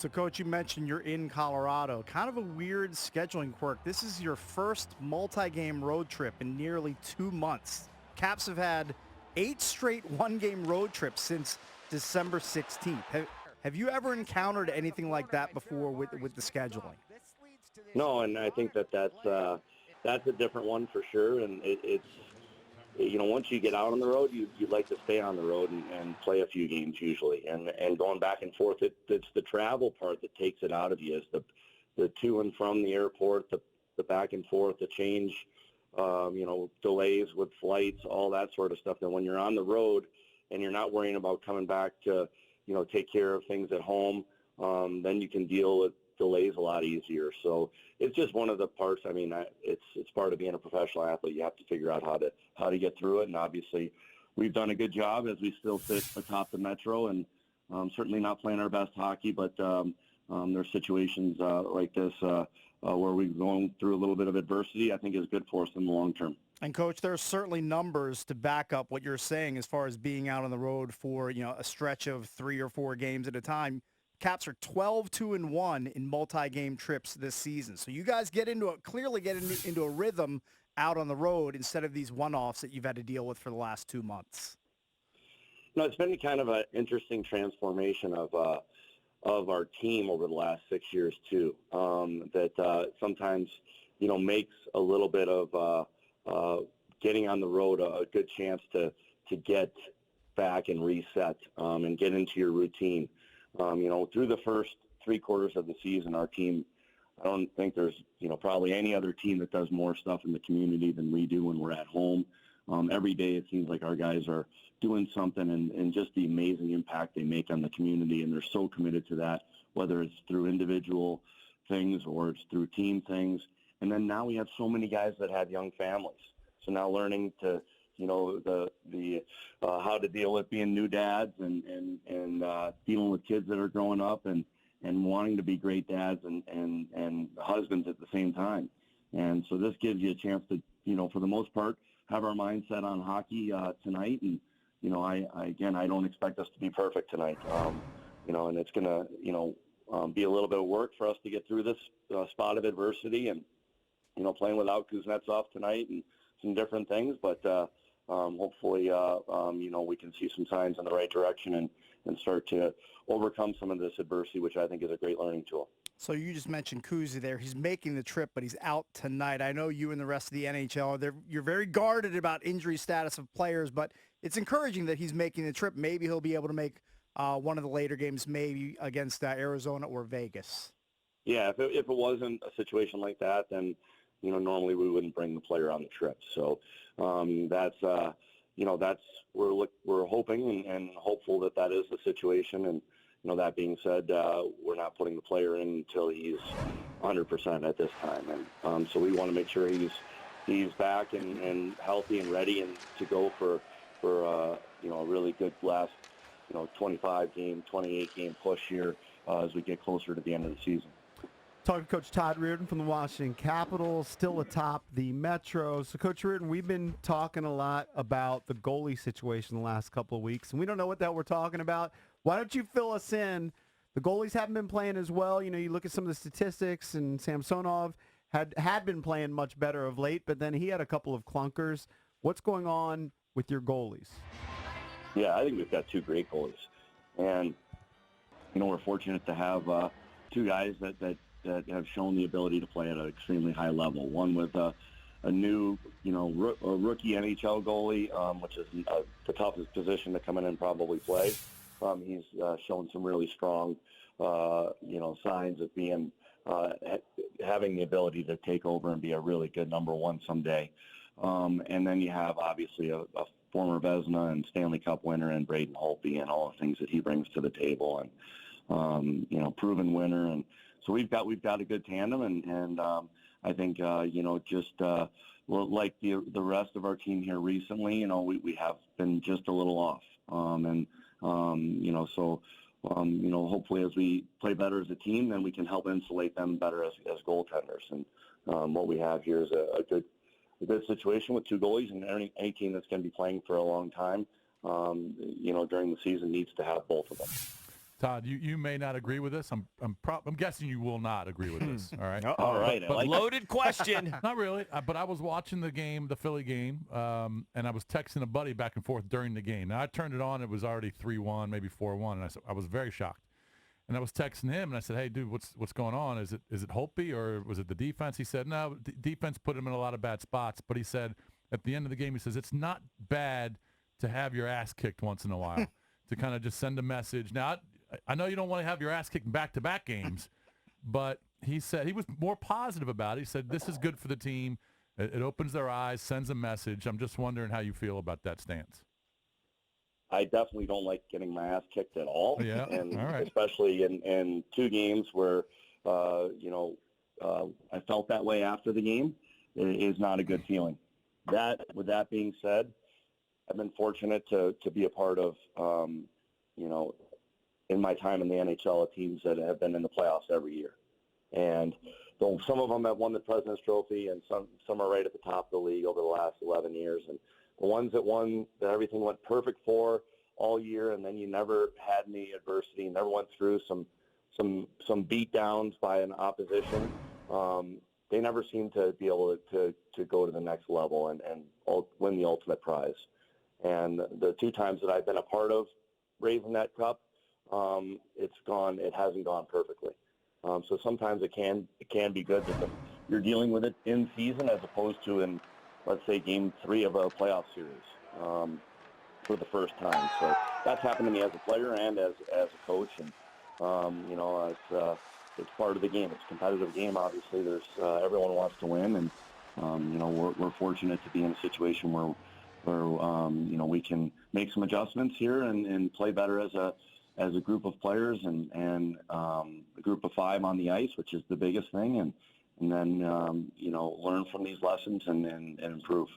So, Coach, you mentioned you're in Colorado. Kind of a weird scheduling quirk. This is your first multi-game road trip in nearly 2 months. Caps have had 8 straight one-game road trips since December 16th. Have you ever encountered anything like that before with the scheduling? No, and I think that's a different one for sure. And it's once you get out on the road, you'd like to stay on the road and play a few games usually. And going back and forth, it's the travel part that takes it out of you. Is the to and from the airport, the back and forth, the change, delays with flights, all that sort of stuff. And when you're on the road and you're not worrying about coming back to, take care of things at home, then you can deal with delays a lot easier. So it's just one of the parts. I mean, it's part of being a professional athlete. You have to figure out how to get through it. And obviously, we've done a good job as we still sit atop the Metro, and certainly not playing our best hockey. But there's situations like this where we're going through a little bit of adversity. I think is good for us in the long term. And Coach, there are certainly numbers to back up what you're saying as far as being out on the road for a stretch of 3 or 4 games at a time. Caps are 12-2-1 in multi-game trips this season. So you guys clearly get into a rhythm out on the road instead of these one-offs that you've had to deal with for the last 2 months. No, it's been kind of an interesting transformation of our team over the last 6 years too. That sometimes makes a little bit of getting on the road a good chance to get back and reset and get into your routine. Through the first 3 quarters of the season, our team, I don't think there's, probably any other team that does more stuff in the community than we do when we're at home. Every day it seems like our guys are doing something and just the amazing impact they make on the community, and they're so committed to that, whether it's through individual things or it's through team things. And then now we have so many guys that have young families. So now learning to, how to deal with being new dads and dealing with kids that are growing up and wanting to be great dads and husbands at the same time. And so this gives you a chance to, for the most part, have our mindset on hockey tonight. And, I don't expect us to be perfect tonight. And it's going to, be a little bit of work for us to get through this spot of adversity and, playing without Kuznetsov tonight and some different things. But hopefully, we can see some signs in the right direction and start to overcome some of this adversity, which I think is a great learning tool. So you just mentioned Kuzi there. He's making the trip, but he's out tonight. I know you and the rest of the NHL, you're very guarded about injury status of players, but it's encouraging that he's making the trip. Maybe he'll be able to make one of the later games, maybe against Arizona or Vegas. Yeah, if it wasn't a situation like that, then normally we wouldn't bring the player on the trip. So that's we're hoping and hopeful that is the situation. And that being said, we're not putting the player in until he's 100% at this time. And so we want to make sure he's back and healthy and ready and to go for a really good last 25 game, 28 game push here as we get closer to the end of the season. Talking to Coach Todd Reirden from the Washington Capitals, still atop the Metro. So, Coach Reirden, we've been talking a lot about the goalie situation the last couple of weeks, and we don't know what the hell we're talking about. Why don't you fill us in? The goalies haven't been playing as well. You look at some of the statistics, and Samsonov had been playing much better of late, but then he had a couple of clunkers. What's going on with your goalies? Yeah, I think we've got 2 great goalies. And, we're fortunate to have 2 guys that have shown the ability to play at an extremely high level. One with a new, a rookie NHL goalie, which is the toughest position to come in and probably play. He's shown some really strong, signs of being having the ability to take over and be a really good number 1 someday. And then you have obviously a former Vezina and Stanley Cup winner and Braden Holtby and all the things that he brings to the table and proven winner. And so we've got a good tandem, and I think like the rest of our team here recently, we have been just a little off, hopefully as we play better as a team, then we can help insulate them better as goaltenders. And what we have here is a good situation with 2 goalies, and any team that's going to be playing for a long time, during the season needs to have both of them. Todd, you may not agree with this. I'm guessing you will not agree with this. All right. All right. But Loaded question. Not really. But I was watching the game, the Philly game, and I was texting a buddy back and forth during the game. Now I turned it on. It was already 3-1, maybe 4-1, and I was very shocked. And I was texting him, and I said, "Hey, dude, what's going on? Is it Holtby or was it the defense?" He said, "No, defense put him in a lot of bad spots." But he said at the end of the game, he says it's not bad to have your ass kicked once in a while, to kind of just send a message. Now, I know you don't want to have your ass kicked in back-to-back games, but he said he was more positive about it. He said this is good for the team. It opens their eyes, sends a message. I'm just wondering how you feel about that stance. I definitely don't like getting my ass kicked at all. Yeah, and all right. especially in 2 games where, I felt that way after the game. It is not a good feeling. With that being said, I've been fortunate to be a part of, in my time in the NHL, teams that have been in the playoffs every year. And though some of them have won the President's Trophy, and some are right at the top of the league over the last 11 years. And the ones that won, that everything went perfect for all year, and then you never had any adversity, never went through some beat downs by an opposition. They never seem to be able to go to the next level and win the ultimate prize. And the 2 times that I've been a part of raising that cup, it hasn't gone perfectly. So sometimes it can be good that you're dealing with it in season as opposed to in, let's say, Game 3 of a playoff series for the first time. So that's happened to me as a player and as a coach. And it's part of the game. It's a competitive game. Obviously, there's everyone wants to win, and we're fortunate to be in a situation where we can make some adjustments here and play better as a group of players and a group of 5 on the ice, which is the biggest thing, and then learn from these lessons and improve.